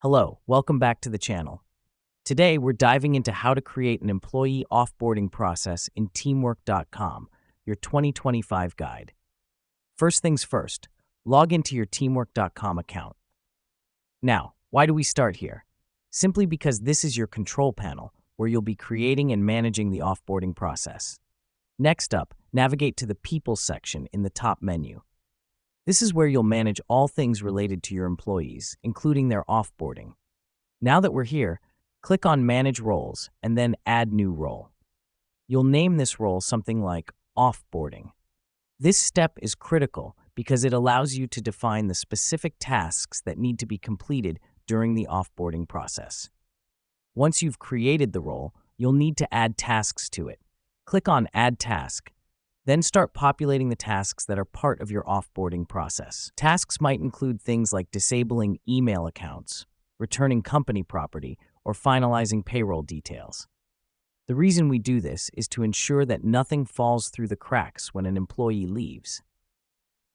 Hello, welcome back to the channel. Today, we're diving into how to create an employee offboarding process in teamwork.com, your 2025 guide. First things first, log into your teamwork.com account. Now, why do we start here? Simply because this is your control panel, where you'll be creating and managing the offboarding process. Next up, navigate to the People section in the top menu. This is where you'll manage all things related to your employees, including their offboarding. Now that we're here, click on Manage Roles and then Add New Role. You'll name this role something like Offboarding. This step is critical because it allows you to define the specific tasks that need to be completed during the offboarding process. Once you've created the role, you'll need to add tasks to it. Click on Add Task. Then start populating the tasks that are part of your offboarding process. Tasks might include things like disabling email accounts, returning company property, or finalizing payroll details. The reason we do this is to ensure that nothing falls through the cracks when an employee leaves.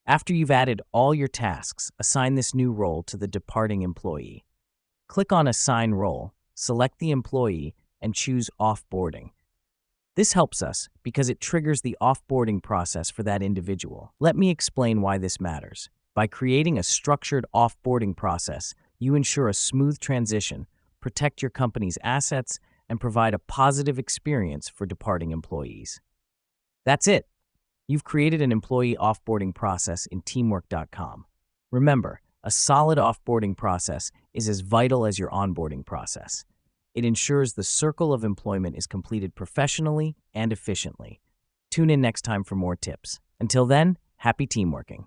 After you've added all your tasks, assign this new role to the departing employee. Click on Assign Role, select the employee, and choose Offboarding. This helps us because it triggers the offboarding process for that individual. Let me explain why this matters. By creating a structured offboarding process, you ensure a smooth transition, protect your company's assets, and provide a positive experience for departing employees. That's it. You've created an employee offboarding process in teamwork.com. Remember, a solid offboarding process is as vital as your onboarding process. It ensures the circle of employment is completed professionally and efficiently. Tune in next time for more tips. Until then, happy teamworking.